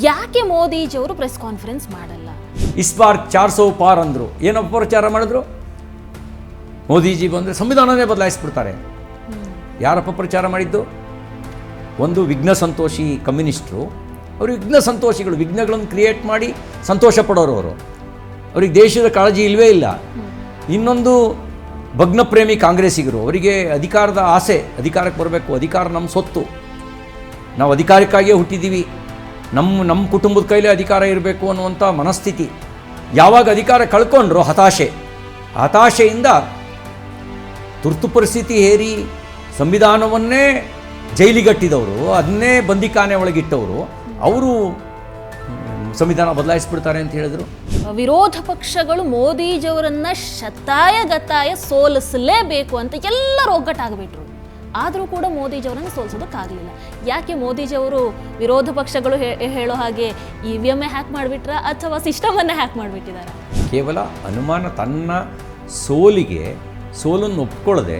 ಯಾಕೆ ಮೋದಿಜಿಯವರು press conference ಮಾಡಲ್ಲ? ಇಸ್ ಬಾರ್ 400 ಪಾರ್ ಅಂದರು. ಏನಪ್ಪ ಪ್ರಚಾರ ಮಾಡಿದ್ರು? ಮೋದಿಜಿ ಬಂದರೆ ಸಂವಿಧಾನನೇ ಬದಲಾಯಿಸ್ಬಿಡ್ತಾರೆ. ಯಾರಪ್ಪ ಪ್ರಚಾರ ಮಾಡಿದ್ದು? ಒಂದು ವಿಘ್ನ ಸಂತೋಷಿ ಕಮ್ಯುನಿಸ್ಟರು. ಅವರು ವಿಘ್ನ ಸಂತೋಷಿಗಳು, ವಿಘ್ನಗಳನ್ನು ಕ್ರಿಯೇಟ್ ಮಾಡಿ ಸಂತೋಷ ಪಡೋರು ಅವರು. ಅವ್ರಿಗೆ ದೇಶದ ಕಾಳಜಿ ಇಲ್ಲವೇ ಇಲ್ಲ. ಇನ್ನೊಂದು ಭಗ್ನ ಪ್ರೇಮಿ ಕಾಂಗ್ರೆಸ್ಸಿಗರು. ಅವರಿಗೆ ಅಧಿಕಾರದ ಆಸೆ, ಅಧಿಕಾರಕ್ಕೆ ಬರಬೇಕು, ಅಧಿಕಾರ ನಮ್ಮ ಸೊತ್ತು, ನಾವು ಅಧಿಕಾರಕ್ಕಾಗಿಯೇ ಹುಟ್ಟಿದ್ದೀವಿ, ನಮ್ಮ ಕುಟುಂಬದ ಕೈಲೇ ಅಧಿಕಾರ ಇರಬೇಕು ಅನ್ನುವಂಥ ಮನಸ್ಥಿತಿ. ಯಾವಾಗ ಅಧಿಕಾರ ಕಳ್ಕೊಂಡ್ರು ಹತಾಶೆಯಿಂದ ತುರ್ತು ಪರಿಸ್ಥಿತಿ ಹೇರಿ ಸಂವಿಧಾನವನ್ನೇ ಜೈಲಿಗಟ್ಟಿದವರು, ಅದನ್ನೇ ಬಂದಿಖಾನೆ ಒಳಗಿಟ್ಟವರು, ಅವರು ಸಂವಿಧಾನ ಬದಲಾಯಿಸ್ಬಿಡ್ತಾರೆ ಅಂತ ಹೇಳಿದ್ರು. ವಿರೋಧ ಪಕ್ಷಗಳು ಮೋದಿಜಿಯವರನ್ನ ಶತಾಯಗತಾಯ ಸೋಲಿಸಲೇಬೇಕು ಅಂತ ಎಲ್ಲರೂ ಒಗ್ಗಟ್ಟಾಗ್ಬಿಟ್ರು. ಆದರೂ ಕೂಡ ಮೋದಿಜಿಯವರನ್ನು ಸೋಲಿಸೋದಕ್ಕಾಗಲಿಲ್ಲ. ಯಾಕೆ ಮೋದಿಜಿಯವರು ವಿರೋಧ ಪಕ್ಷಗಳು ಹೇಳೋ ಹಾಗೆ EVM ಹ್ಯಾಕ್ ಮಾಡಿಬಿಟ್ರ ಅಥವಾ ಸಿಸ್ಟಮನ್ನೇ ಹ್ಯಾಕ್ ಮಾಡಿಬಿಟ್ಟಿದ್ದಾರೆ? ಕೇವಲ ಅನುಮಾನ, ತನ್ನ ಸೋಲನ್ನು ಒಪ್ಕೊಳ್ಳದೆ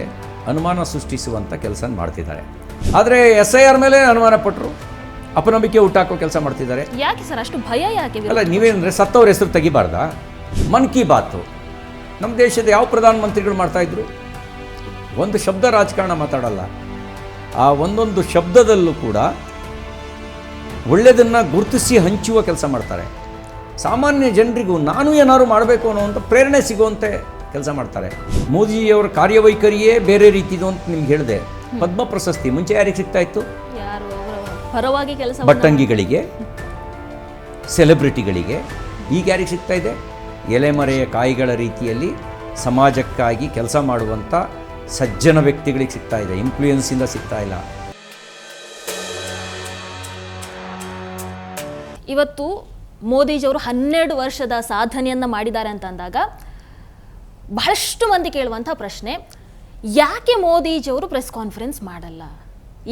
ಅನುಮಾನ ಸೃಷ್ಟಿಸುವಂಥ ಕೆಲಸ ಮಾಡ್ತಿದ್ದಾರೆ. ಆದರೆ SIR ಮೇಲೆ ಅನುಮಾನ ಪಟ್ಟರು, ಅಪನಂಬಿಕೆ ಹುಟ್ಟಾಕೋ ಕೆಲಸ ಮಾಡ್ತಿದ್ದಾರೆ. ಯಾಕೆ ಸರ್ ಅಷ್ಟು ಭಯ? ಯಾಕೆ? ಅಲ್ಲ, ನೀವೇನಂದರೆ ಸತ್ತವ್ರ ಹೆಸರು ತೆಗಿಬಾರ್ದಾ? ಮನ್ ಕಿ ಬಾತು ನಮ್ಮ ದೇಶದ ಯಾವ ಪ್ರಧಾನಮಂತ್ರಿಗಳು ಮಾಡ್ತಾಯಿದ್ರು? ಒಂದು ಶಬ್ದ ರಾಜಕಾರಣ ಮಾತಾಡಲ್ಲ. ಆ ಒಂದೊಂದು ಶಬ್ದದಲ್ಲೂ ಕೂಡ ಒಳ್ಳೆಯದನ್ನು ಗುರುತಿಸಿ ಹಂಚುವ ಕೆಲಸ ಮಾಡ್ತಾರೆ. ಸಾಮಾನ್ಯ ಜನರಿಗೂ ನಾನು ಏನಾದ್ರು ಮಾಡಬೇಕು ಅನ್ನೋವಂಥ ಪ್ರೇರಣೆ ಸಿಗುವಂತೆ ಕೆಲಸ ಮಾಡ್ತಾರೆ. ಮೋದಿಯವರ ಕಾರ್ಯವೈಖರಿಯೇ ಬೇರೆ ರೀತಿದು ಅಂತ ನಿಮ್ಗೆ ಹೇಳಿದೆ. ಪದ್ಮ ಪ್ರಶಸ್ತಿ ಮುಂಚೆ ಯಾರಿಗೆ ಸಿಗ್ತಾ ಇತ್ತು? ಪರವಾಗಿ ಕೆಲಸ ಬಟ್ಟಂಗಿಗಳಿಗೆ, ಸೆಲೆಬ್ರಿಟಿಗಳಿಗೆ. ಈಗ ಯಾರಿಗೆ ಸಿಗ್ತಾ ಇದೆ? ಎಲೆಮರೆಯ ಕಾಯಿಗಳ ರೀತಿಯಲ್ಲಿ ಸಮಾಜಕ್ಕಾಗಿ ಕೆಲಸ ಮಾಡುವಂಥ ಸಜ್ಜನ ವ್ಯಕ್ತಿಗಳಿಗೆ ಸಿಗ್ತಾ ಇದೆ. ಇನ್ಫ್ಲೂಯೆನ್ಸಿಂದ ಸಿಗ್ತಾ ಇಲ್ಲ. ಇವತ್ತು ಮೋದಿಜಿಯವರು 12 ವರ್ಷದ ಸಾಧನೆಯನ್ನು ಮಾಡಿದ್ದಾರೆ ಅಂತ ಅಂದಾಗ ಬಹಳಷ್ಟು ಮಂದಿ ಕೇಳುವಂಥ ಪ್ರಶ್ನೆ, ಯಾಕೆ ಮೋದಿಜಿಯವರು ಪ್ರೆಸ್ ಕಾನ್ಫರೆನ್ಸ್ ಮಾಡಲ್ಲ?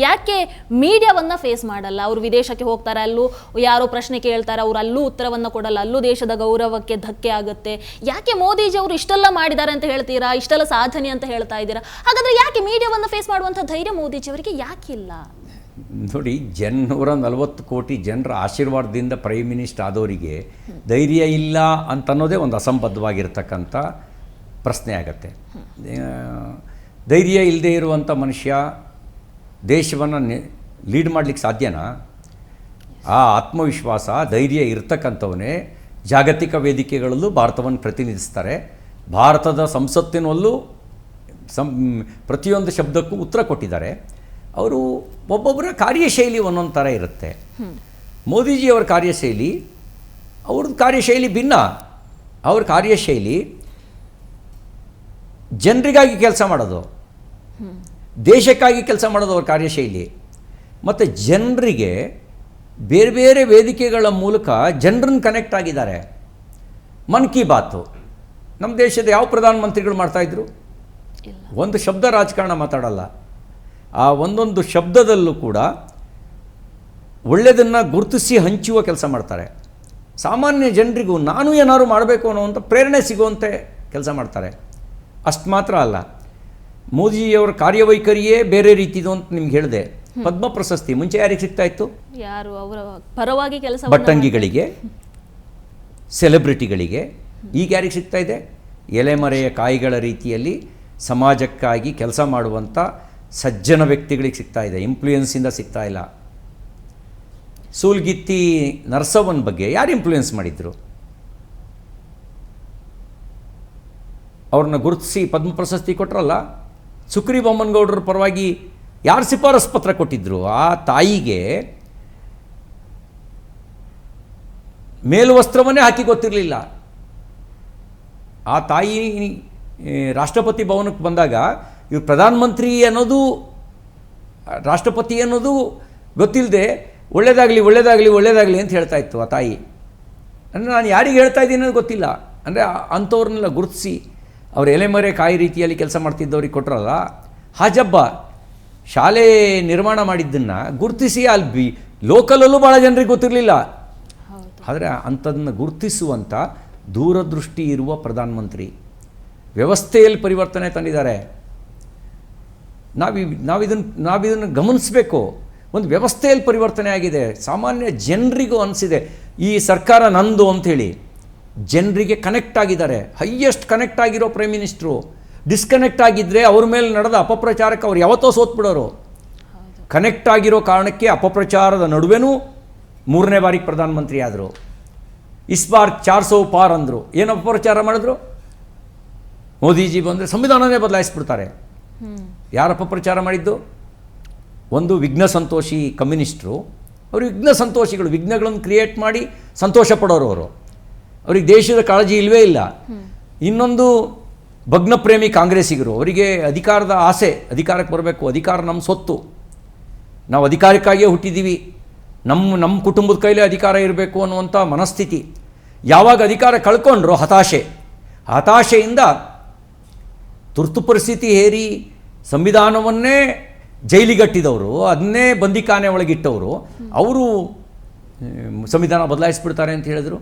ಯಾಕೆ ಮೀಡಿಯಾವನ್ನು ಫೇಸ್ ಮಾಡಲ್ಲ? ಅವರು ವಿದೇಶಕ್ಕೆ ಹೋಗ್ತಾರೆ, ಅಲ್ಲೂ ಯಾರೋ ಪ್ರಶ್ನೆ ಕೇಳ್ತಾರೆ, ಅವರು ಅಲ್ಲೂ ಉತ್ತರವನ್ನು ಕೊಡಲ್ಲ, ಅಲ್ಲೂ ದೇಶದ ಗೌರವಕ್ಕೆ ಧಕ್ಕೆ ಆಗುತ್ತೆ. ಯಾಕೆ ಮೋದಿಜಿಯವರು ಇಷ್ಟೆಲ್ಲ ಮಾಡಿದ್ದಾರೆ ಅಂತ ಹೇಳ್ತೀರಾ, ಇಷ್ಟೆಲ್ಲ ಸಾಧನೆ ಅಂತ ಹೇಳ್ತಾ ಇದ್ದೀರಾ? ಹಾಗಾದರೆ ಯಾಕೆ ಮೀಡಿಯಾವನ್ನು ಫೇಸ್ ಮಾಡುವಂಥ ಧೈರ್ಯ ಮೋದಿಜಿಯವರಿಗೆ ಯಾಕಿಲ್ಲ? ನೋಡಿ, 140 ಕೋಟಿ ಜನರ ಆಶೀರ್ವಾದದಿಂದ ಪ್ರೈಮ್ ಮಿನಿಸ್ಟರ್ ಆದವರಿಗೆ ಧೈರ್ಯ ಇಲ್ಲ ಅಂತನ್ನೋದೇ ಒಂದು ಅಸಂಬದ್ಧವಾಗಿರ್ತಕ್ಕಂಥ ಪ್ರಶ್ನೆ ಆಗತ್ತೆ. ಧೈರ್ಯ ಇಲ್ಲದೆ ಇರುವಂಥ ಮನುಷ್ಯ ದೇಶವನ್ನು ಲೀಡ್ ಮಾಡಲಿಕ್ಕೆ ಸಾಧ್ಯನಾ? ಆ ಆತ್ಮವಿಶ್ವಾಸ, ಧೈರ್ಯ ಇರ್ತಕ್ಕಂಥವನ್ನೇ ಜಾಗತಿಕ ವೇದಿಕೆಗಳಲ್ಲೂ ಭಾರತವನ್ನು ಪ್ರತಿನಿಧಿಸ್ತಾರೆ. ಭಾರತದ ಸಂಸತ್ತಿನಲ್ಲೂ ಪ್ರತಿಯೊಂದು ಶಬ್ದಕ್ಕೂ ಉತ್ತರ ಕೊಟ್ಟಿದ್ದಾರೆ. ಅವರು ಒಬ್ಬೊಬ್ಬರ ಕಾರ್ಯಶೈಲಿ ಒಂದೊಂದು ಥರ ಇರುತ್ತೆ. ಮೋದಿಜಿಯವರ ಅವ್ರದ್ದು ಕಾರ್ಯಶೈಲಿ ಭಿನ್ನ. ಅವ್ರ ಕಾರ್ಯಶೈಲಿ ಜನರಿಗಾಗಿ ಕೆಲಸ ಮಾಡೋದು, ದೇಶಕ್ಕಾಗಿ ಕೆಲಸ ಮಾಡೋದು ಅವ್ರ ಕಾರ್ಯಶೈಲಿ. ಮತ್ತು ಜನರಿಗೆ ಬೇರೆ ಬೇರೆ ವೇದಿಕೆಗಳ ಮೂಲಕ ಜನರನ್ನು ಕನೆಕ್ಟ್ ಆಗಿದ್ದಾರೆ. ಮನ್ ಕಿ ಬಾತು ನಮ್ಮ ದೇಶದ ಯಾವ ಪ್ರಧಾನಮಂತ್ರಿಗಳು ಮಾಡ್ತಾಯಿದ್ರು? ಒಂದು ಶಬ್ದ ರಾಜಕಾರಣ ಮಾತಾಡಲ್ಲ. ಆ ಒಂದೊಂದು ಶಬ್ದದಲ್ಲೂ ಕೂಡ ಒಳ್ಳೆಯದನ್ನು ಗುರುತಿಸಿ ಹಂಚುವ ಕೆಲಸ ಮಾಡ್ತಾರೆ. ಸಾಮಾನ್ಯ ಜನರಿಗೂ ನಾನು ಏನಾದ್ರು ಮಾಡಬೇಕು ಅನ್ನೋವಂಥ ಪ್ರೇರಣೆ ಸಿಗುವಂತೆ ಕೆಲಸ ಮಾಡ್ತಾರೆ. ಅಷ್ಟು ಮಾತ್ರ ಅಲ್ಲ, ಮೋದಿಯವರ ಕಾರ್ಯವೈಖರಿಯೇ ಬೇರೆ ರೀತಿದು ಅಂತ ನಿಮ್ಗೆ ಹೇಳಿದೆ. ಪದ್ಮ ಪ್ರಶಸ್ತಿ ಮುಂಚೆ ಯಾರಿಗೆ ಸಿಗ್ತಾ ಇತ್ತು? ಯಾರು ಅವರ ಪರವಾಗಿ ಕೆಲಸ ಬಟ್ಟಂಗಿಗಳಿಗೆ, ಸೆಲೆಬ್ರಿಟಿಗಳಿಗೆ. ಈಗ ಯಾರಿಗೆ ಸಿಗ್ತಾ ಇದೆ? ಎಲೆಮರೆಯ ಕಾಯಿಗಳ ರೀತಿಯಲ್ಲಿ ಸಮಾಜಕ್ಕಾಗಿ ಕೆಲಸ ಮಾಡುವಂಥ ಸಜ್ಜನ ವ್ಯಕ್ತಿಗಳಿಗೆ ಸಿಗ್ತಾ ಇದೆ. ಇನ್ಫ್ಲೂಯೆನ್ಸಿಂದ ಸಿಗ್ತಾ ಇಲ್ಲ. ಸೂಲ್ಗಿತ್ತಿ ನರಸವ್ವನ ಬಗ್ಗೆ ಯಾರು ಇನ್ಫ್ಲೂಯೆನ್ಸ್ ಮಾಡಿದ್ರು? ಅವ್ರನ್ನ ಗುರುತಿಸಿ ಪದ್ಮ ಪ್ರಶಸ್ತಿ ಕೊಟ್ಟರಲ್ಲ. ಸುಕ್ರಿ ಬೊಮ್ಮನಗೌಡರ ಪರವಾಗಿ ಯಾರು ಶಿಫಾರಸು ಪತ್ರ ಕೊಟ್ಟಿದ್ರು? ಆ ತಾಯಿಗೆ ಮೇಲ್ವಸ್ತ್ರವನ್ನೇ ಹಾಕಿ ಗೊತ್ತಿರಲಿಲ್ಲ. ಆ ತಾಯಿ ರಾಷ್ಟ್ರಪತಿ ಭವನಕ್ಕೆ ಬಂದಾಗ ಇವ್ರು ಪ್ರಧಾನಮಂತ್ರಿ ಅನ್ನೋದು, ರಾಷ್ಟ್ರಪತಿ ಅನ್ನೋದು ಗೊತ್ತಿಲ್ಲದೆ ಒಳ್ಳೆಯದಾಗಲಿ ಅಂತ ಹೇಳ್ತಾ ಇತ್ತು ಆ ತಾಯಿ. ಅಂದರೆ ನಾನು ಯಾರಿಗೆ ಹೇಳ್ತಾ ಇದ್ದೀನಿ ಅನ್ನೋದು ಗೊತ್ತಿಲ್ಲ. ಅಂದರೆ ಅಂಥವ್ರನ್ನೆಲ್ಲ ಗುರುತಿಸಿ ಅವ್ರು ಎಲೆಮರೆ ಕಾಯಿ ರೀತಿಯಲ್ಲಿ ಕೆಲಸ ಮಾಡ್ತಿದ್ದವ್ರಿಗೆ ಕೊಟ್ಟರಲ್ಲ. ಹಾಜಬ್ಬ ಶಾಲೆ ನಿರ್ಮಾಣ ಮಾಡಿದ್ದನ್ನು ಗುರುತಿಸಿ ಅಲ್ಲಿ ಲೋಕಲಲ್ಲೂ ಭಾಳ ಜನರಿಗೆ ಗೊತ್ತಿರಲಿಲ್ಲ. ಆದರೆ ಅಂಥದನ್ನು ಗುರುತಿಸುವಂಥ ದೂರದೃಷ್ಟಿ ಇರುವ ಪ್ರಧಾನಮಂತ್ರಿ, ವ್ಯವಸ್ಥೆಯಲ್ಲಿ ಪರಿವರ್ತನೆ ತಂದಿದ್ದಾರೆ. ನಾವಿದನ್ನು ಗಮನಿಸಬೇಕು. ಒಂದು ವ್ಯವಸ್ಥೆಯಲ್ಲಿ ಪರಿವರ್ತನೆ ಆಗಿದೆ. ಸಾಮಾನ್ಯ ಜನರಿಗೂ ಅನಿಸಿದೆ ಈ ಸರ್ಕಾರ ನಂದು ಅಂಥೇಳಿ. ಜನರಿಗೆ ಕನೆಕ್ಟ್ ಆಗಿದ್ದಾರೆ. ಹೈಯೆಸ್ಟ್ ಕನೆಕ್ಟ್ ಆಗಿರೋ ಪ್ರೈಮ್ ಮಿನಿಸ್ಟ್ರು. ಡಿಸ್ಕನೆಕ್ಟ್ ಆಗಿದ್ದರೆ ಅವ್ರ ಮೇಲೆ ನಡೆದ ಅಪಪ್ರಚಾರಕ್ಕೆ ಅವ್ರು ಯಾವತ್ತೋ ಸೋತ್ಬಿಡೋರು. ಕನೆಕ್ಟ್ ಆಗಿರೋ ಕಾರಣಕ್ಕೆ ಅಪಪ್ರಚಾರದ ನಡುವೆನೂ 3ನೇ ಬಾರಿಗೆ ಪ್ರಧಾನಮಂತ್ರಿ ಆದರು. ಇಸ್ ಬಾರ್ 400 ಪಾರ್ ಅಂದರು. ಏನು ಅಪಪ್ರಚಾರ ಮಾಡಿದ್ರು? ಮೋದಿಜಿ ಬಂದರೆ ಸಂವಿಧಾನನೇ ಬದಲಾಯಿಸ್ಬಿಡ್ತಾರೆ. ಯಾರು ಅಪಪ್ರಚಾರ ಮಾಡಿದ್ದು? ಒಂದು ವಿಘ್ನ ಸಂತೋಷಿ ಕಮ್ಯುನಿಸ್ಟ್ರು. ಅವರು ವಿಘ್ನ ಸಂತೋಷಿಗಳು. ವಿಘ್ನಗಳನ್ನು ಕ್ರಿಯೇಟ್ ಮಾಡಿ ಸಂತೋಷ ಪಡೋರು ಅವರು. ಅವ್ರಿಗೆ ದೇಶದ ಕಾಳಜಿ ಇಲ್ಲವೇ ಇಲ್ಲ. ಇನ್ನೊಂದು ಭಗ್ನಪ್ರೇಮಿ ಕಾಂಗ್ರೆಸ್ಸಿಗರು. ಅವರಿಗೆ ಅಧಿಕಾರದ ಆಸೆ, ಅಧಿಕಾರಕ್ಕೆ ಬರಬೇಕು, ಅಧಿಕಾರ ನಮ್ಮ ಸೊತ್ತು, ನಾವು ಅಧಿಕಾರಕ್ಕಾಗಿಯೇ ಹುಟ್ಟಿದ್ದೀವಿ, ನಮ್ಮ ಕುಟುಂಬದ ಕೈಲೇ ಅಧಿಕಾರ ಇರಬೇಕು ಅನ್ನುವಂಥ ಮನಸ್ಥಿತಿ. ಯಾವಾಗ ಅಧಿಕಾರ ಕಳ್ಕೊಂಡ್ರು ಹತಾಶೆಯಿಂದ ತುರ್ತು ಪರಿಸ್ಥಿತಿ ಹೇರಿ ಸಂವಿಧಾನವನ್ನೇ ಜೈಲಿಗಟ್ಟಿದವರು, ಅದನ್ನೇ ಬಂದಿಖಾನೆ ಒಳಗಿಟ್ಟವರು, ಅವರು ಸಂವಿಧಾನ ಬದಲಾಯಿಸ್ಬಿಡ್ತಾರೆ ಅಂತ ಹೇಳಿದ್ರು,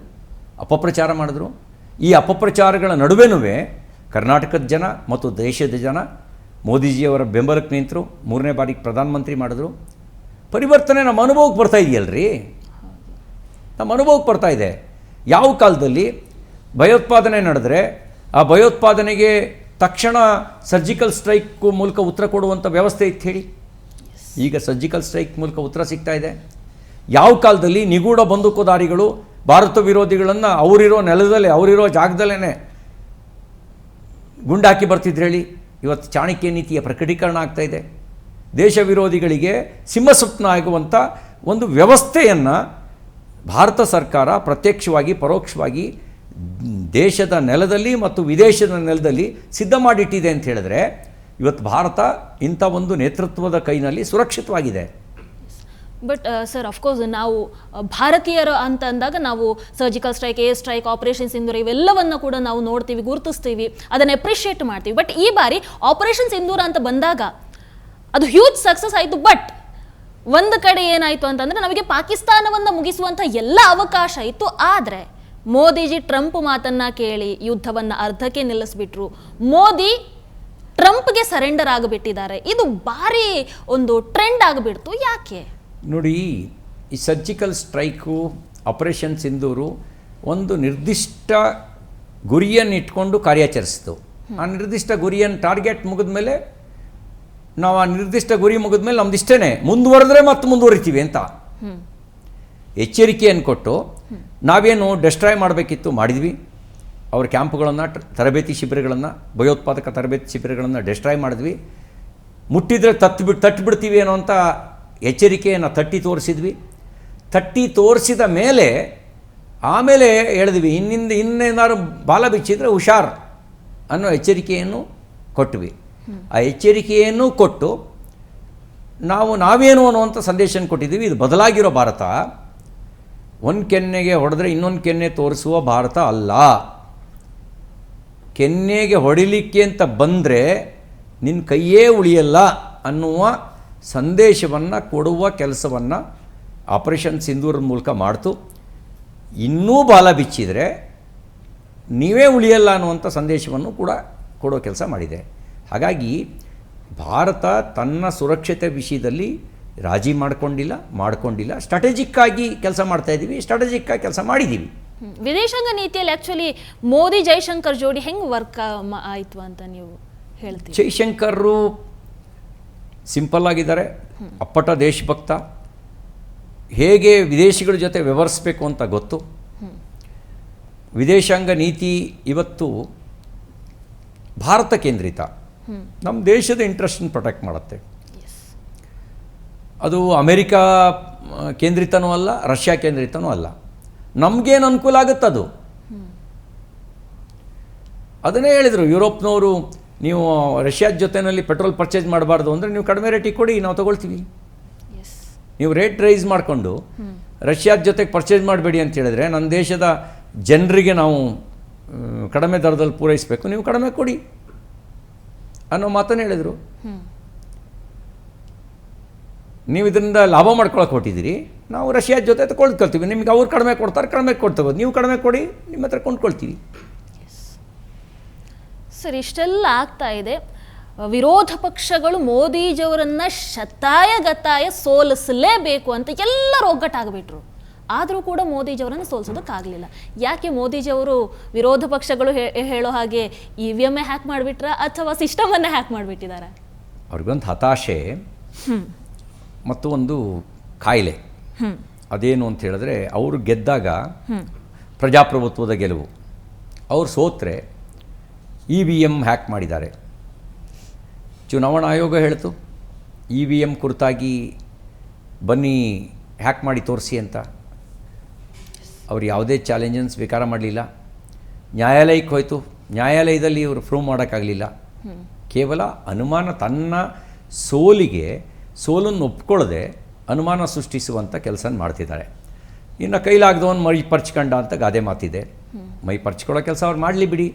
ಅಪಪ್ರಚಾರ ಮಾಡಿದ್ರು. ಈ ಅಪಪ್ರಚಾರಗಳ ನಡುವೆನೂ ಕರ್ನಾಟಕದ ಜನ ಮತ್ತು ದೇಶದ ಜನ ಮೋದಿಜಿಯವರ ಬೆಂಬಲಕ್ಕೆ ನಿಂತರು. 3ನೇ ಬಾರಿಗೆ ಪ್ರಧಾನಮಂತ್ರಿ ಮಾಡಿದ್ರು. ಪರಿವರ್ತನೆ ನಮ್ಮ ಅನುಭವಕ್ಕೆ ಬರ್ತಾ ಇದೆಯಲ್ರಿ. ನಮ್ಮ ಅನುಭವಕ್ಕೆ ಬರ್ತಾ ಇದೆ. ಯಾವ ಕಾಲದಲ್ಲಿ ಭಯೋತ್ಪಾದನೆ ನಡೆದರೆ ಆ ಭಯೋತ್ಪಾದನೆಗೆ ತಕ್ಷಣ ಸರ್ಜಿಕಲ್ ಸ್ಟ್ರೈಕ್ ಮೂಲಕ ಉತ್ತರ ಕೊಡುವಂಥ ವ್ಯವಸ್ಥೆ ಇತ್ತು ಹೇಳಿ. ಈಗ ಸರ್ಜಿಕಲ್ ಸ್ಟ್ರೈಕ್ ಮೂಲಕ ಉತ್ತರ ಸಿಗ್ತಾ ಇದೆ. ಯಾವ ಕಾಲದಲ್ಲಿ ನಿಗೂಢ ಬಂದೂಕುದಾರಿಗಳು ಭಾರತ ವಿರೋಧಿಗಳನ್ನು ಅವರಿರೋ ನೆಲದಲ್ಲೇ, ಅವರಿರೋ ಜಾಗದಲ್ಲೇ ಗುಂಡಾಕಿ ಬರ್ತಿದ್ರು ಹೇಳಿ. ಇವತ್ತು ಚಾಣಕ್ಯ ನೀತಿಯ ಪ್ರಕಟೀಕರಣ ಆಗ್ತಾಯಿದೆ. ದೇಶ ವಿರೋಧಿಗಳಿಗೆ ಸಿಂಹಸ್ವಪ್ನ ಆಗುವಂಥ ಒಂದು ವ್ಯವಸ್ಥೆಯನ್ನು ಭಾರತ ಸರ್ಕಾರ ಪ್ರತ್ಯಕ್ಷವಾಗಿ ಪರೋಕ್ಷವಾಗಿ ದೇಶದ ನೆಲದಲ್ಲಿ ಮತ್ತು ವಿದೇಶದ ನೆಲದಲ್ಲಿ ಸಿದ್ಧ ಮಾಡಿಟ್ಟಿದೆ ಅಂತ ಹೇಳಿದ್ರೆ, ಇವತ್ತು ಭಾರತ ಇಂಥ ಒಂದು ನೇತೃತ್ವದ ಕೈನಲ್ಲಿ ಸುರಕ್ಷಿತವಾಗಿದೆ. ಬಟ್ ಸರ್, ಅಫ್ಕೋರ್ಸ್ ನಾವು ಭಾರತೀಯರು ಅಂತ ಅಂದಾಗ ನಾವು surgical strike, air strike, operation Sindoor ಇವೆಲ್ಲವನ್ನು ಕೂಡ ನಾವು ನೋಡ್ತೀವಿ, ಗುರುತಿಸ್ತೀವಿ, ಅದನ್ನು ಅಪ್ರಿಷಿಯೇಟ್ ಮಾಡ್ತೀವಿ. ಬಟ್ ಈ ಬಾರಿ ಆಪರೇಷನ್ ಸಿಂಧೂರ ಅಂತ ಬಂದಾಗ ಅದು ಹ್ಯೂಜ್ ಸಕ್ಸಸ್ ಆಯಿತು. ಬಟ್ ಒಂದು ಕಡೆ ಏನಾಯಿತು ಅಂತಂದರೆ, ನಮಗೆ ಪಾಕಿಸ್ತಾನವನ್ನು ಮುಗಿಸುವಂಥ ಎಲ್ಲ ಅವಕಾಶ ಇತ್ತು. ಆದರೆ ಮೋದಿಜಿ ಟ್ರಂಪ್ ಮಾತನ್ನು ಕೇಳಿ ಯುದ್ಧವನ್ನು ಅರ್ಧಕ್ಕೆ ನಿಲ್ಲಿಸ್ಬಿಟ್ರು. ಮೋದಿ ಟ್ರಂಪ್ಗೆ ಸರೆಂಡರ್ ಆಗಿಬಿಟ್ಟಿದ್ದಾರೆ. ಇದು ಭಾರಿ ಒಂದು ಟ್ರೆಂಡ್ ಆಗಿಬಿಡ್ತು. ಯಾಕೆ ನೋಡಿ, ಈ ಸರ್ಜಿಕಲ್ ಸ್ಟ್ರೈಕು, ಆಪರೇಷನ್ ಸಿಂಧೂರು ಒಂದು ನಿರ್ದಿಷ್ಟ ಗುರಿಯನ್ನು ಇಟ್ಕೊಂಡು ಕಾರ್ಯಾಚರಿಸಿತು. ಆ ನಿರ್ದಿಷ್ಟ ಗುರಿಯನ್ನು ಟಾರ್ಗೆಟ್ ಮುಗಿದ ಮೇಲೆ ನಾವು ಆ ನಿರ್ದಿಷ್ಟ ಗುರಿ ಮುಗಿದ ಮೇಲೆ ನಮ್ದು ಇಷ್ಟೇ, ಮುಂದುವರೆದ್ರೆ ಮತ್ತೆ ಮುಂದುವರಿತೀವಿ ಅಂತ ಎಚ್ಚರಿಕೆಯನ್ನು ಕೊಟ್ಟು ನಾವೇನು ಡೆಸ್ಟ್ರಾಯ್ ಮಾಡಬೇಕಿತ್ತು ಮಾಡಿದ್ವಿ. ಅವ್ರ ಕ್ಯಾಂಪ್ಗಳನ್ನು, ತರಬೇತಿ ಶಿಬಿರಗಳನ್ನು, ಭಯೋತ್ಪಾದಕ ತರಬೇತಿ ಶಿಬಿರಗಳನ್ನು ಡೆಸ್ಟ್ರಾಯ್ ಮಾಡಿದ್ವಿ. ಮುಟ್ಟಿದರೆ ತಟ್ಟಿಬಿಡ್ತೀವಿ ಅನ್ನೋ ಅಂಥ ಎಚ್ಚರಿಕೆಯನ್ನು ತೋರಿಸಿದ್ವಿ. ತೋರಿಸಿದ ಮೇಲೆ ಆಮೇಲೆ ಹೇಳಿದ್ವಿ, ಇನ್ನೇನಾದ್ರು ಬಾಲ ಬಿಚ್ಚಿದ್ರೆ ಹುಷಾರ್ ಅನ್ನೋ ಎಚ್ಚರಿಕೆಯನ್ನು ಕೊಟ್ವಿ. ಆ ಎಚ್ಚರಿಕೆಯನ್ನು ಕೊಟ್ಟು ನಾವೇನು ಅನ್ನುವಂಥ ಸಂದೇಶನ ಕೊಟ್ಟಿದ್ದೀವಿ. ಇದು ಬದಲಾಗಿರೋ ಭಾರತ. ಒಂದು ಕೆನ್ನೆಗೆ ಹೊಡೆದ್ರೆ ಇನ್ನೊಂದು ಕೆನ್ನೆ ತೋರಿಸುವ ಭಾರತ ಅಲ್ಲ. ಕೆನ್ನೆಗೆ ಹೊಡಿಲಿಕ್ಕೆ ಅಂತ ಬಂದರೆ ನಿನ್ನ ಕೈಯೇ ಉಳಿಯಲ್ಲ ಅನ್ನುವ ಸಂದೇಶವನ್ನು ಕೊಡುವ ಕೆಲಸವನ್ನು ಆಪರೇಷನ್ ಸಿಂಧೂರದ ಮೂಲಕ ಮಾಡ್ತು. ಇನ್ನೂ ಬಾಲ ಬಿಚ್ಚಿದರೆ ನೀವೇ ಉಳಿಯಲ್ಲ ಅನ್ನುವಂಥ ಸಂದೇಶವನ್ನು ಕೂಡ ಕೊಡೋ ಕೆಲಸ ಮಾಡಿದೆ. ಹಾಗಾಗಿ ಭಾರತ ತನ್ನ ಸುರಕ್ಷತೆ ವಿಷಯದಲ್ಲಿ ರಾಜಿ ಮಾಡ್ಕೊಂಡಿಲ್ಲ. ಸ್ಟ್ರಾಟಜಿಕ್ಕಾಗಿ ಕೆಲಸ ಮಾಡ್ತಾಯಿದ್ದೀವಿ, ಸ್ಟ್ರಾಟಜಿಕ್ಕಾಗಿ ಕೆಲಸ ಮಾಡಿದ್ದೀವಿ. ವಿದೇಶಾಂಗ ನೀತಿಯಲ್ಲಿ ಆ್ಯಕ್ಚುಲಿ ಮೋದಿ ಜೈಶಂಕರ್ ಜೋಡಿ ಹೆಂಗೆ ವರ್ಕ್ ಆಯಿತು ಅಂತ ನೀವು ಹೇಳ್ತೀವಿ? ಜೈಶಂಕರ್ರು ಸಿಂಪಲ್ ಆಗಿದ್ದಾರೆ, ಅಪ್ಪಟ ದೇಶಭಕ್ತ, ಹೇಗೆ ವಿದೇಶಿಗಳ ಜೊತೆ ವ್ಯವಹರಿಸಬೇಕು ಅಂತ ಗೊತ್ತು. ವಿದೇಶಾಂಗ ನೀತಿ ಇವತ್ತು ಭಾರತ ಕೇಂದ್ರಿತ. ನಮ್ಮ ದೇಶದ ಇಂಟ್ರೆಸ್ಟನ್ನು ಪ್ರೊಟೆಕ್ಟ್ ಮಾಡುತ್ತೆ. ಅದು ಅಮೇರಿಕಾ ಕೇಂದ್ರಿತನೂ ಅಲ್ಲ, ರಷ್ಯಾ ಕೇಂದ್ರಿತನೂ ಅಲ್ಲ. ನಮಗೇನು ಅನುಕೂಲ ಆಗುತ್ತೆ ಅದು. ಅದನ್ನೇ ಹೇಳಿದರು ಯುರೋಪ್ನವರು, ನೀವು ರಷ್ಯಾದ ಜೊತೆಯಲ್ಲಿ ಪೆಟ್ರೋಲ್ ಪರ್ಚೇಸ್ ಮಾಡಬಾರ್ದು ಅಂದರೆ ನೀವು ಕಡಿಮೆ ರೇಟಿಗೆ ಕೊಡಿ, ನಾವು ತೊಗೊಳ್ತೀವಿ. ನೀವು ರೇಟ್ ರೈಸ್ ಮಾಡಿಕೊಂಡು ರಷ್ಯಾದ ಜೊತೆಗೆ ಪರ್ಚೇಸ್ ಮಾಡಬೇಡಿ ಅಂತ ಹೇಳಿದ್ರೆ ನನ್ನ ದೇಶದ ಜನರಿಗೆ ನಾವು ಕಡಿಮೆ ದರದಲ್ಲಿ ಪೂರೈಸಬೇಕು, ನೀವು ಕಡಿಮೆ ಕೊಡಿ ಅನ್ನೋ ಮಾತನ್ನು ಹೇಳಿದರು. ನೀವು ಇದರಿಂದ ಲಾಭ ಮಾಡ್ಕೊಳಕ್ಕೆ ಹೊಟ್ಟಿದ್ದೀರಿ, ನಾವು ರಷ್ಯಾದ ಜೊತೆ ಕೊಂಡ್ಕೊಳ್ತೀವಿ, ನಿಮಗೆ ಅವ್ರು ಕಡಿಮೆ ಕೊಡ್ತಾರೆ, ಕಡಿಮೆ ಕೊಡ್ತಗೋದು, ನೀವು ಕಡಿಮೆ ಕೊಡಿ, ನಿಮ್ಮ ಹತ್ರ ಕೊಂಡ್ಕೊಳ್ತೀವಿ. ಸರ್, ಇಷ್ಟೆಲ್ಲ ಆಗ್ತಾ ಇದೆ. ವಿರೋಧ ಪಕ್ಷಗಳು ಮೋದಿಜಿಯವರನ್ನ ಶತಾಯಗತಾಯ ಸೋಲಿಸಲೇಬೇಕು ಅಂತ ಎಲ್ಲರೂ ಒಗ್ಗಟ್ಟಾಗ್ಬಿಟ್ರು. ಆದರೂ ಕೂಡ ಮೋದಿಜಿಯವರನ್ನು ಸೋಲಿಸೋದಕ್ಕಾಗಲಿಲ್ಲ. ಯಾಕೆ ಮೋದಿಜಿಯವರು ವಿರೋಧ ಪಕ್ಷಗಳು ಹೇಳೋ ಹಾಗೆ EVM ಹ್ಯಾಕ್ ಮಾಡಿಬಿಟ್ರ ಅಥವಾ ಸಿಸ್ಟಮನ್ನೇ ಹ್ಯಾಕ್ ಮಾಡಿಬಿಟ್ಟಿದ್ದಾರೆ? ಅವ್ರಿಗೊಂದು ಹತಾಶೆ ಮತ್ತು ಒಂದು ಕಾಯಿಲೆ. ಅದೇನು ಅಂತ ಹೇಳಿದ್ರೆ, ಅವರು ಗೆದ್ದಾಗ ಪ್ರಜಾಪ್ರಭುತ್ವದ ಗೆಲುವು, ಅವ್ರು ಸೋತ್ರೆ EVM ಹ್ಯಾಕ್ ಮಾಡಿದ್ದಾರೆ. ಚುನಾವಣಾ ಆಯೋಗ ಹೇಳ್ತು EVM ಕುರಿತಾಗಿ ಬನ್ನಿ ಹ್ಯಾಕ್ ಮಾಡಿ ತೋರಿಸಿ ಅಂತ. ಅವ್ರು ಯಾವುದೇ ಚಾಲೆಂಜನ್ನು ಸ್ವೀಕಾರ ಮಾಡಲಿಲ್ಲ. ನ್ಯಾಯಾಲಯಕ್ಕೆ ಹೋಯಿತು, ನ್ಯಾಯಾಲಯದಲ್ಲಿ ಇವರು ಪ್ರೂವ್ ಮಾಡೋಕ್ಕಾಗಲಿಲ್ಲ. ಕೇವಲ ಅನುಮಾನ, ತನ್ನ ಸೋಲನ್ನು ಒಪ್ಕೊಳ್ಳದೆ ಅನುಮಾನ ಸೃಷ್ಟಿಸುವಂಥ ಕೆಲಸ ಮಾಡ್ತಿದ್ದಾರೆ. ಇನ್ನು ಕೈಲಾಗದವನು ಮೈ ಪರ್ಚ್ಕೊಂಡ ಅಂತ ಗಾದೆ ಮಾತಿದೆ. ಮೈ ಪರ್ಚ್ಕೊಳ್ಳೋ ಕೆಲಸ ಅವ್ರು ಮಾಡಲಿ ಬಿಡಿ.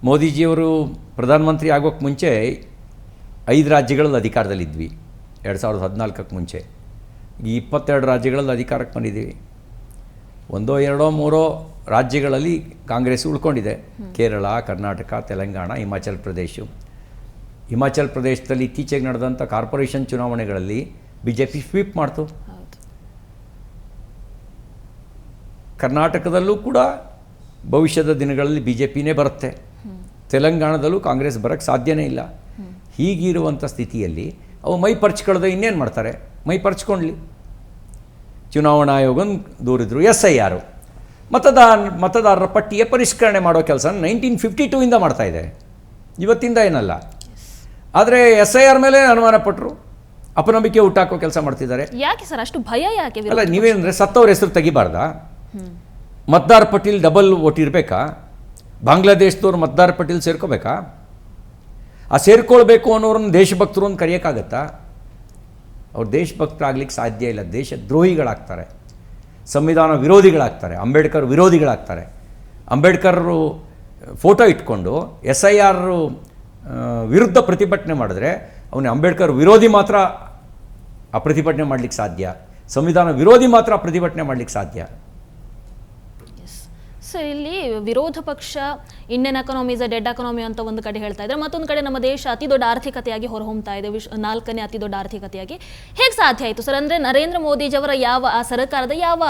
ಮೋದಿಜಿಯವರು ಪ್ರಧಾನಮಂತ್ರಿ ಆಗೋಕ್ಕೆ ಮುಂಚೆ 5 ರಾಜ್ಯಗಳಲ್ಲಿ ಅಧಿಕಾರದಲ್ಲಿದ್ವಿ 2014ಕ್ಕೆ ಮುಂಚೆ. ಈ 22 ರಾಜ್ಯಗಳಲ್ಲಿ ಅಧಿಕಾರಕ್ಕೆ ಬಂದಿದ್ದೀವಿ. 1, 2, 3 ರಾಜ್ಯಗಳಲ್ಲಿ ಕಾಂಗ್ರೆಸ್ ಉಳ್ಕೊಂಡಿದೆ. ಕೇರಳ, ಕರ್ನಾಟಕ, ತೆಲಂಗಾಣ, ಹಿಮಾಚಲ್ ಪ್ರದೇಶದಲ್ಲಿ ಇತ್ತೀಚೆಗೆ ನಡೆದಂಥ ಕಾರ್ಪೊರೇಷನ್ ಚುನಾವಣೆಗಳಲ್ಲಿ BJP ಸ್ವೀಪ್ ಮಾಡ್ತು. ಕರ್ನಾಟಕದಲ್ಲೂ ಕೂಡ ಭವಿಷ್ಯದ ದಿನಗಳಲ್ಲಿ BJPನೇ ಬರುತ್ತೆ. ತೆಲಂಗಾಣದಲ್ಲೂ ಕಾಂಗ್ರೆಸ್ ಬರೋಕ್ಕೆ ಸಾಧ್ಯನೇ ಇಲ್ಲ. ಹೀಗಿರುವಂಥ ಸ್ಥಿತಿಯಲ್ಲಿ ಅವು ಮೈ ಪರ್ಚ್ಕೊಳ್ಳದೆ ಇನ್ನೇನು ಮಾಡ್ತಾರೆ? ಮೈ ಪರ್ಚ್ಕೊಳ್ಳಿ. ಚುನಾವಣಾ ಆಯೋಗ ದೂರಿದ್ರು. SIR ಮತದಾರರ ಪಟ್ಟಿಯ ಪರಿಷ್ಕರಣೆ ಮಾಡೋ ಕೆಲಸ 1952ಇಂದ ಮಾಡ್ತಾ ಇದೆ, ಇವತ್ತಿಂದ ಏನಲ್ಲ. ಆದರೆ SIR ಮೇಲೆ ಅನುಮಾನ ಪಟ್ಟರು, ಅಪನಂಬಿಕೆ ಹುಟ್ಟಾಕೋ ಕೆಲಸ ಮಾಡ್ತಿದ್ದಾರೆ. ಯಾಕೆ ಸರ್ ಅಷ್ಟು ಭಯ? ಯಾಕೆ? ಅಲ್ಲ, ನೀವೇನಂದರೆ ಸತ್ತವ್ರ ಹೆಸರು ತೆಗಿಬಾರ್ದಾ? ಮತದಾರ ಪಟ್ಟಿಲಿ ಡಬಲ್ ಓಟ್ ಇರಬೇಕಾ? ಬಾಂಗ್ಲಾದೇಶದವ್ರು ಮತದಾರ ಪಟ್ಟಿಲಿ ಸೇರ್ಕೋಬೇಕಾ? ಆ ಸೇರ್ಕೊಳ್ಬೇಕು ಅನ್ನೋರನ್ನ ದೇಶಭಕ್ತರು ಅಂತ ಕರೆಯೋಕ್ಕಾಗತ್ತಾ? ಅವ್ರು ದೇಶಭಕ್ತರಾಗ್ಲಿಕ್ಕೆ ಸಾಧ್ಯ ಇಲ್ಲ. ದೇಶದ್ರೋಹಿಗಳಾಗ್ತಾರೆ, ಸಂವಿಧಾನ ವಿರೋಧಿಗಳಾಗ್ತಾರೆ, ಅಂಬೇಡ್ಕರ್ ವಿರೋಧಿಗಳಾಗ್ತಾರೆ. ಅಂಬೇಡ್ಕರ್ರು ಫೋಟೋ ಇಟ್ಕೊಂಡು SIR ವಿರುದ್ಧ ಪ್ರತಿಭಟನೆ ಮಾಡಿದ್ರೆ ಅವನು ಅಂಬೇಡ್ಕರ್ ವಿರೋಧಿ ಮಾತ್ರ ಆ ಪ್ರತಿಭಟನೆ ಮಾಡಲಿಕ್ಕೆ ಸಾಧ್ಯ, ಸಂವಿಧಾನ ವಿರೋಧಿ ಮಾತ್ರ ಪ್ರತಿಭಟನೆ ಮಾಡಲಿಕ್ಕೆ ಸಾಧ್ಯ. ಸರ್, ಇಲ್ಲಿ ವಿರೋಧ ಪಕ್ಷ Indian economy is a dead economy ಅಂತ ಒಂದು ಕಡೆ ಹೇಳ್ತಾ ಇದ್ದಾರೆ, ಮತ್ತೊಂದು ಕಡೆ ನಮ್ಮ ದೇಶ ಅತಿ ದೊಡ್ಡ ಆರ್ಥಿಕತೆಯಾಗಿ ಹೊರಹೊಮ್ತಾ ಇದೆ, 4ನೇ ಅತಿ ದೊಡ್ಡ ಆರ್ಥಿಕತೆಯಾಗಿ. ಹೇಗೆ ಸಾಧ್ಯ ಆಯಿತು ಸರ್? ಅಂದರೆ ನರೇಂದ್ರ ಮೋದಿಜಿಯವರ ಆ ಸರ್ಕಾರದ ಯಾವ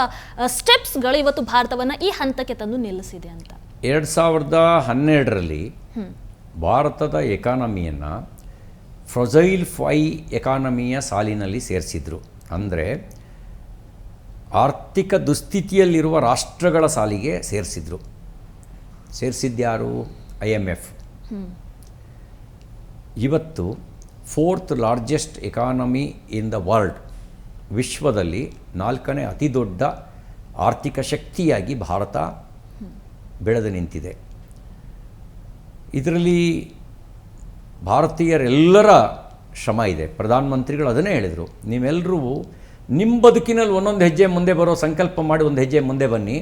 ಸ್ಟೆಪ್ಸ್ಗಳು ಇವತ್ತು ಭಾರತವನ್ನು ಈ ಹಂತಕ್ಕೆ ತಂದು ನಿಲ್ಲಿಸಿದೆ ಅಂತ? 2012ರಲ್ಲಿ ಭಾರತದ ಎಕಾನಮಿಯನ್ನು ಫ್ರೊಜೈಲ್ 5 ಎಕಾನಮಿಯ ಸಾಲಿನಲ್ಲಿ ಸೇರಿಸಿದ್ರು. ಅಂದರೆ ಆರ್ಥಿಕ ದುಸ್ಥಿತಿಯಲ್ಲಿರುವ ರಾಷ್ಟ್ರಗಳ ಸಾಲಿಗೆ ಸೇರಿಸಿದ್ಯಾರು? IMF. ಇವತ್ತು 4th largest economy in the world, ವಿಶ್ವದಲ್ಲಿ 4ನೇ ಅತಿ ದೊಡ್ಡ ಆರ್ಥಿಕ ಶಕ್ತಿಯಾಗಿ ಭಾರತ ಬೆಳೆದು ನಿಂತಿದೆ. ಇದರಲ್ಲಿ ಭಾರತೀಯರೆಲ್ಲರ ಶ್ರಮ ಇದೆ. ಪ್ರಧಾನಮಂತ್ರಿಗಳು ಅದನ್ನೇ ಹೇಳಿದರು, ನೀವೆಲ್ಲರೂ ನಿಮ್ಮ ಬದುಕಿನಲ್ಲಿ ಒಂದೊಂದು ಹೆಜ್ಜೆ ಮುಂದೆ ಬರೋ ಸಂಕಲ್ಪ ಮಾಡಿ ಒಂದು ಹೆಜ್ಜೆ ಮುಂದೆ ಬನ್ನಿ.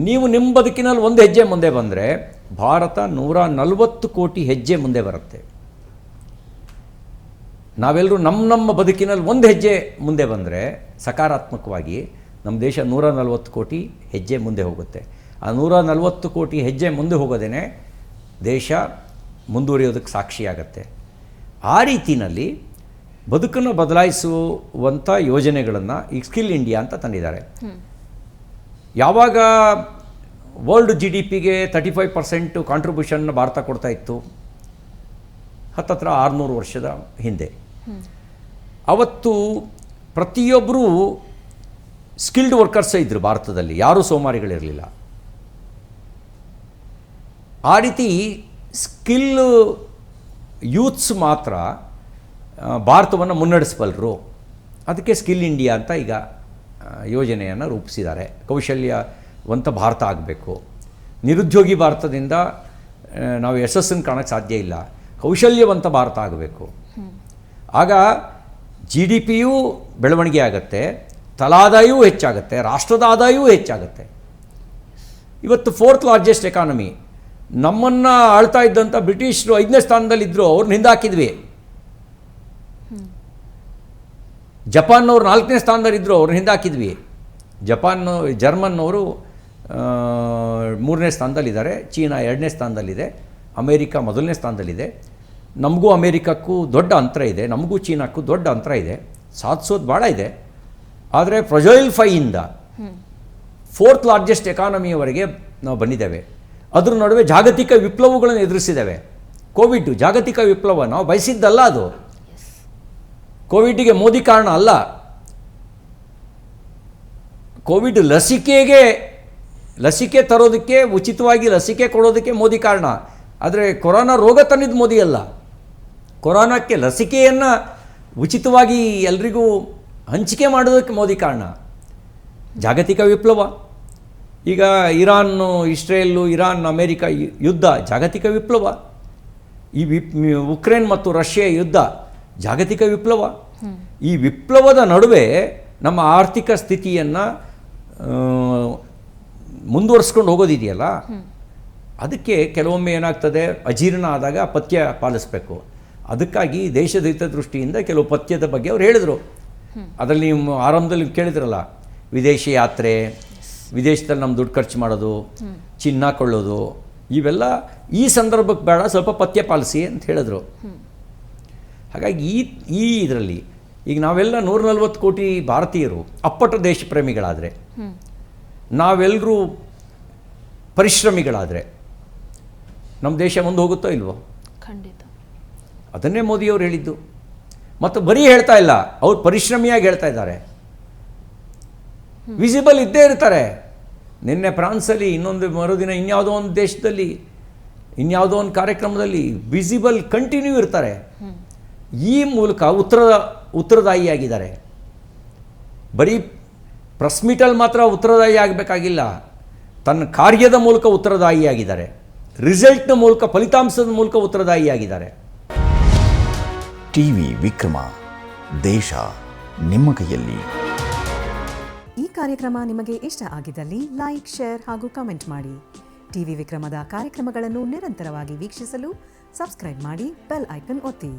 ನೀವು ನಿಮ್ಮ ಬದುಕಿನಲ್ಲಿ ಒಂದು ಹೆಜ್ಜೆ ಮುಂದೆ ಬಂದರೆ ಭಾರತ 140 ಕೋಟಿ ಹೆಜ್ಜೆ ಮುಂದೆ ಬರುತ್ತೆ. ನಾವೆಲ್ಲರೂ ನಮ್ಮ ಬದುಕಿನಲ್ಲಿ ಒಂದು ಹೆಜ್ಜೆ ಮುಂದೆ ಬಂದರೆ ಸಕಾರಾತ್ಮಕವಾಗಿ ನಮ್ಮ ದೇಶ 140 ಕೋಟಿ ಹೆಜ್ಜೆ ಮುಂದೆ ಹೋಗುತ್ತೆ. ಆ 140 ಕೋಟಿ ಹೆಜ್ಜೆ ಮುಂದೆ ಹೋಗೋದೇ ದೇಶ ಮುಂದುವರಿಯೋದಕ್ಕೆ ಸಾಕ್ಷಿಯಾಗತ್ತೆ. ಆ ರೀತಿಯಲ್ಲಿ ಬದುಕನ್ನು ಬದಲಾಯಿಸುವಂಥ ಯೋಜನೆಗಳನ್ನು ಈಗ ಸ್ಕಿಲ್ ಇಂಡಿಯಾ ಅಂತ ತಂದಿದ್ದಾರೆ. ಯಾವಾಗ ವರ್ಲ್ಡ್ GDPಗೆ 35% ಕಾಂಟ್ರಿಬ್ಯೂಷನ್ ಭಾರತ ಕೊಡ್ತಾ ಇತ್ತು, ಹತ್ತತ್ರ 600 ವರ್ಷದ ಹಿಂದೆ. ಅವತ್ತು ಪ್ರತಿಯೊಬ್ಬರೂ ಸ್ಕಿಲ್ಡ್ ವರ್ಕರ್ಸೇ ಇದ್ದರು ಭಾರತದಲ್ಲಿ, ಯಾರೂ ಸೋಮಾರಿಗಳಿರಲಿಲ್ಲ. ಆ ರೀತಿ ಸ್ಕಿಲ್ ಯೂತ್ಸ್ ಮಾತ್ರ ಭಾರತವನ್ನು ಮುನ್ನಡೆಸಬಲ್ಲರು. ಅದಕ್ಕೆ ಸ್ಕಿಲ್ ಇಂಡಿಯಾ ಅಂತ ಈಗ ಯೋಜನೆಯನ್ನು ರೂಪಿಸಿದ್ದಾರೆ. ಕೌಶಲ್ಯವಂತ ಭಾರತ ಆಗಬೇಕು. ನಿರುದ್ಯೋಗಿ ಭಾರತದಿಂದ ನಾವು ಯಶಸ್ಸನ್ನು ಕಾಣೋಕ್ಕೆ ಸಾಧ್ಯ ಇಲ್ಲ. ಕೌಶಲ್ಯವಂತ ಭಾರತ ಆಗಬೇಕು. ಆಗ GDPಯೂ ಬೆಳವಣಿಗೆ ಆಗುತ್ತೆ, ತಲಾದಾಯವೂ ಹೆಚ್ಚಾಗುತ್ತೆ, ರಾಷ್ಟ್ರದ ಆದಾಯವೂ ಹೆಚ್ಚಾಗುತ್ತೆ. ಇವತ್ತು 4th ಲಾರ್ಜೆಸ್ಟ್ ಎಕಾನಮಿ. ನಮ್ಮನ್ನು ಆಳ್ತಾ ಇದ್ದಂಥ ಬ್ರಿಟಿಷರು 5ನೇ ಸ್ಥಾನದಲ್ಲಿದ್ದರು, ಅವ್ರನ್ನ ಹಿಂದಾಕಿದ್ವಿ. ಜಪಾನ್ನವ್ರು 4ನೇ ಸ್ಥಾನದಲ್ಲಿದ್ದರು, ಅವ್ರನ್ನ ಹಿಂದಾಕಿದ್ವಿ. ಜರ್ಮನ್ನವರು 3ನೇ ಸ್ಥಾನದಲ್ಲಿದ್ದಾರೆ, ಚೀನಾ 2ನೇ ಸ್ಥಾನದಲ್ಲಿದೆ, ಅಮೇರಿಕಾ 1ನೇ ಸ್ಥಾನದಲ್ಲಿದೆ. ನಮಗೂ ಅಮೇರಿಕಕ್ಕೂ ದೊಡ್ಡ ಅಂತರ ಇದೆ, ನಮಗೂ ಚೀನಾಕ್ಕೂ ದೊಡ್ಡ ಅಂತರ ಇದೆ, ಸಾಧಿಸೋದು ಭಾಳ ಇದೆ. ಆದರೆ ಫ್ರಜೈಲ್ 5ಇಂದ 4th ಲಾರ್ಜೆಸ್ಟ್ ಎಕಾನಮಿಯವರೆಗೆ ನಾವು ಬಂದಿದ್ದೇವೆ. ಅದ್ರ ನಡುವೆ ಜಾಗತಿಕ ವಿಪ್ಲವಗಳನ್ನು ಎದುರಿಸಿದ್ದೇವೆ. ಕೋವಿಡ್ ಜಾಗತಿಕ ವಿಪ್ಲವ, ನಾವು ಬಯಸಿದ್ದಲ್ಲ ಅದು. ಕೋವಿಡ್ಗೆ ಮೋದಿ ಕಾರಣ ಅಲ್ಲ. ಕೋವಿಡ್ ಲಸಿಕೆ ತರೋದಕ್ಕೆ, ಉಚಿತವಾಗಿ ಲಸಿಕೆ ಕೊಡೋದಕ್ಕೆ ಮೋದಿ ಕಾರಣ. ಆದರೆ ಕೊರೋನಾ ರೋಗ ತಂದಿದ್ದು ಮೋದಿ ಅಲ್ಲ. ಕೊರೋನಾಕ್ಕೆ ಲಸಿಕೆಯನ್ನು ಉಚಿತವಾಗಿ ಎಲ್ರಿಗೂ ಹಂಚಿಕೆ ಮಾಡೋದಕ್ಕೆ ಮೋದಿ ಕಾರಣ. ಜಾಗತಿಕ ವಿಪ್ಲವ. ಈಗ ಇಸ್ರೇಲು, ಇರಾನ್, ಅಮೇರಿಕ ಯುದ್ಧ ಜಾಗತಿಕ ವಿಪ್ಲವ. ಈ ಉಕ್ರೇನ್ ಮತ್ತು ರಷ್ಯಾ ಯುದ್ಧ ಜಾಗತಿಕ ವಿಪ್ಲವ. ಈ ವಿಪ್ಲವದ ನಡುವೆ ನಮ್ಮ ಆರ್ಥಿಕ ಸ್ಥಿತಿಯನ್ನು ಮುಂದುವರಿಸ್ಕೊಂಡು ಹೋಗೋದಿದೆಯಲ್ಲ, ಅದಕ್ಕೆ ಕೆಲವೊಮ್ಮೆ ಏನಾಗ್ತದೆ, ಅಜೀರ್ಣ ಆದಾಗ ಪಥ್ಯ ಪಾಲಿಸಬೇಕು. ಅದಕ್ಕಾಗಿ ದೇಶದ ಹಿತದೃಷ್ಟಿಯಿಂದ ಕೆಲವು ಪಥ್ಯದ ಬಗ್ಗೆ ಅವ್ರು ಹೇಳಿದರು. ಅದರಲ್ಲಿ ನೀವು ಆರಂಭದಲ್ಲಿ ಕೇಳಿದ್ರಲ್ಲ, ವಿದೇಶಿ ಯಾತ್ರೆ, ವಿದೇಶದಲ್ಲಿ ನಮ್ಮ ದುಡ್ಡು ಖರ್ಚು ಮಾಡೋದು, ಚಿನ್ನ ಕೊಳ್ಳೋದು, ಇವೆಲ್ಲ ಈ ಸಂದರ್ಭಕ್ಕೆ ಬೇಡ, ಸ್ವಲ್ಪ ಪಥ್ಯ ಪಾಲಿಸಿ ಅಂತ ಹೇಳಿದ್ರು. ಹಾಗಾಗಿ ಈ ಇದರಲ್ಲಿ ಈಗ ನಾವೆಲ್ಲ 140 ಕೋಟಿ ಭಾರತೀಯರು ಅಪ್ಪಟ ದೇಶ ಪ್ರೇಮಿಗಳಾದರೆ, ನಾವೆಲ್ಲರೂ ಪರಿಶ್ರಮಿಗಳಾದರೆ ನಮ್ಮ ದೇಶ ಮುಂದೆ ಹೋಗುತ್ತೋ ಇಲ್ವೋ? ಖಂಡಿತ. ಅದನ್ನೇ ಮೋದಿಯವರು ಹೇಳಿದ್ದು. ಮತ್ತು ಬರೀ ಹೇಳ್ತಾ ಇಲ್ಲ, ಅವ್ರು ಪರಿಶ್ರಮಿಯಾಗಿ ಹೇಳ್ತಾ ಇದ್ದಾರೆ. ವಿಸಿಬಲ್ ಇದ್ದೇ ಇರ್ತಾರೆ. ನಿನ್ನೆ ಫ್ರಾನ್ಸಲ್ಲಿ, ಇನ್ನೊಂದು ಮರುದಿನ ಇನ್ಯಾವುದೋ ಒಂದು ದೇಶದಲ್ಲಿ, ಇನ್ಯಾವುದೋ ಒಂದು ಕಾರ್ಯಕ್ರಮದಲ್ಲಿ ವಿಸಿಬಲ್ ಕಂಟಿನ್ಯೂ ಇರ್ತಾರೆ. ಈ ಮೂಲಕ ಉತ್ತರದಾಯಿಯಾಗಿದ್ದಾರೆ. ಬರೀ ಪ್ರೆಸ್ ಮೀಟಲ್ಲಿ ಮಾತ್ರ ಉತ್ತರದಾಯಿ ಆಗಬೇಕಾಗಿಲ್ಲ, ತನ್ನ ಕಾರ್ಯದ ಮೂಲಕ ಉತ್ತರದಾಯಿಯಾಗಿದ್ದಾರೆ. ರಿಸಲ್ಟ್ನ ಮೂಲಕ, ಫಲಿತಾಂಶದ ಮೂಲಕ ಉತ್ತರದಾಯಿಯಾಗಿದ್ದಾರೆ. ಟಿವಿ ವಿಕ್ರಮ, ದೇಶ ನಿಮ್ಮ ಕೈಯಲ್ಲಿ. ಈ ಕಾರ್ಯಕ್ರಮ ನಿಮಗೆ ಇಷ್ಟ ಆಗಿದ್ದಲ್ಲಿ ಲೈಕ್, ಶೇರ್ ಹಾಗೂ ಕಮೆಂಟ್ ಮಾಡಿ. ಟಿವಿ ವಿಕ್ರಮದ ಕಾರ್ಯಕ್ರಮಗಳನ್ನು ನಿರಂತರವಾಗಿ ವೀಕ್ಷಿಸಲು ಸಬ್ಸ್ಕ್ರೈಬ್ ಮಾಡಿ, ಬೆಲ್ ಐಕನ್ ಒತ್ತಿ.